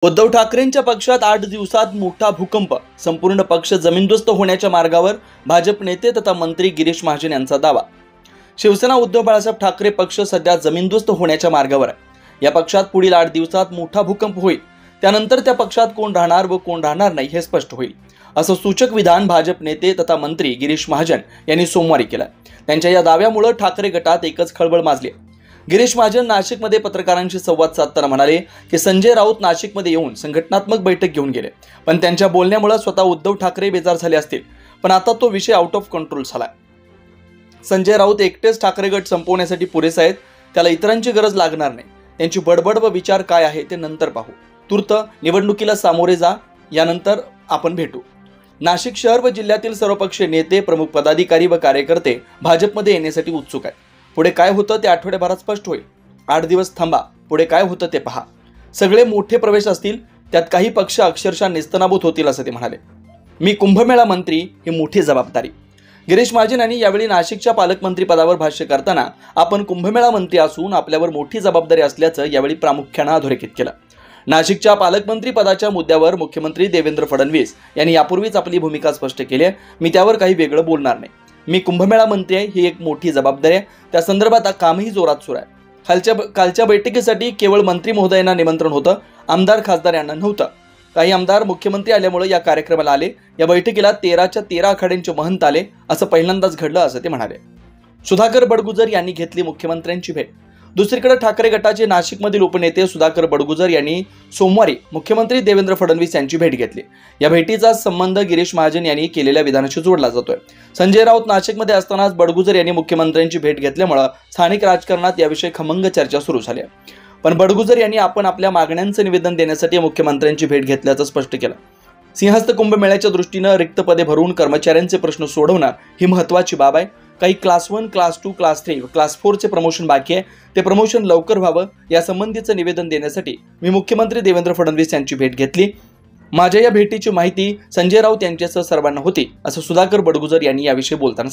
उद्धव ठाकरेंच्या पक्षात 8 दिवसात मोठा भूकंप, संपूर्ण पक्ष जमीनदोस्त होण्याच्या मार्गावर, भाजप नेते तथा मंत्री गिरीश महाजन यांचा दावा। शिवसेना उद्धव बाळासाहेब ठाकरे पक्ष सध्या जमीनदोस्त होण्याच्या मार्गावर आहे। या पक्षात पुढील 8 दिवसात मोठा भूकंप होईल, त्यानंतर त्या पक्षात कोण राहणार व कोण राहणार नाही हे स्पष्ट होईल, असं सूचक विधान भाजप नेते तथा मंत्री गिरीश महाजन यांनी सोमवारी केलं। त्यांच्या या दाव्यामुळे ठाकरे गटात एकच खळबळ माजली। गिरीश महाजन नाशिकमध्ये पत्रकारांशी संवाद साधताना म्हणाले की संजय राऊत नाशिकमध्ये येऊन संघटनात्मक बैठक घेऊन गेले, पण त्यांच्या बोलण्यामुळे स्वतः उद्धव ठाकरे बेजार झाले असतील, पण आता तो विषय आउट ऑफ कंट्रोल झाला। संजय राऊत एकटेच ठाकरे गट संपवण्यासाठी पुरेसे आहेत, त्याला इतरांची गरज लागणार नाही। त्यांची बडबड व विचार काय आहे ते नंतर पाहू, तूर्त निवडणुकीला सामोरे जा, यानंतर आपण भेटू। नाशिक शहर व जिल्ह्यातील सर्वपक्षीय नेते, प्रमुख पदाधिकारी व कार्यकर्ते भाजपमध्ये येण्यासाठी उत्सुक आहेत। पुढे काय होतं ते आठवड्याभरात स्पष्ट होईल। 8 दिवस थांबा, पुढे काय होतं ते पहा। सगळे मोठे प्रवेश असतील, त्यात काही पक्ष अक्षरशः नेस्तनाबूत होतील असं ते म्हणाले। मी कुंभमेळा मंत्री ही मोठी जबाबदारी। गिरीश महाजन यांनी यावेळी नाशिकच्या पालकमंत्री पदावर भाष्य करताना आपण कुंभमेळा मंत्री असून आपल्यावर मोठी जबाबदारी असल्याचं यावेळी प्रामुख्याने अधोरेखित केलं। नाशिकच्या पालकमंत्री पदाच्या मुद्द्यावर मुख्यमंत्री देवेंद्र फडणवीस यांनी यापूर्वीच आपली भूमिका स्पष्ट केली आहे। मी त्यावर काही वेगळं बोलणार नाही। मी कुंभमेळा मंत्री आहे, ही एक मोठी जबाबदारी आहे, त्या संदर्भात कामही जोरात सुरू आहे। कालच्या बैठकीसाठी केवळ मंत्री महोदयांना निमंत्रण होतं, आमदार खासदार यांना नव्हतं। काही आमदार मुख्यमंत्री आल्यामुळे या कार्यक्रमाला आले। या बैठकीला 13च्या 13 आखाड्यांचे महंत आले, असं पहिल्यांदाच घडलं असं ते म्हणाले। सुधाकर बडगुजर यांनी घेतली मुख्यमंत्र्यांची भेट। दुसरीकडे ठाकरे गटाचे नाशिकमधील उपनेते सुधाकर बडगुजर यांनी सोमवारी मुख्यमंत्री देवेंद्र फडणवीस यांची भेट घेतली। या भेटीचा संबंध गिरीश महाजन यांनी केलेल्या विधानाशी जोडला जातोय। संजय राऊत नाशिकमध्ये असतानाच बडगुजर यांनी मुख्यमंत्र्यांची भेट घेतल्यामुळे स्थानिक राजकारणात याविषयी खमंग चर्चा सुरू झाली आहे। पण बडगुजर यांनी आपण आपल्या मागण्यांचं निवेदन देण्यासाठी मुख्यमंत्र्यांची भेट घेतल्याचं स्पष्ट केलं। सिंहस्थ कुंभमेळ्याच्या दृष्टीने रिक्त पदे भरून कर्मचाऱ्यांचे प्रश्न सोडवणं ही महत्त्वाची बाब आहे। काही क्लास 1, क्लास 2, क्लास 3 व क्लास 4 चे प्रमोशन बाकी आहे, ते प्रमोशन लवकर व्हावं यासंबंधीचं निवेदन देण्यासाठी मी मुख्यमंत्री देवेंद्र फडणवीस यांची भेट घेतली। माझ्या या भेटीची माहिती संजय राऊत यांच्यासह सर्वांना होती, असं सुधाकर बडगुजर यांनी याविषयी बोलताना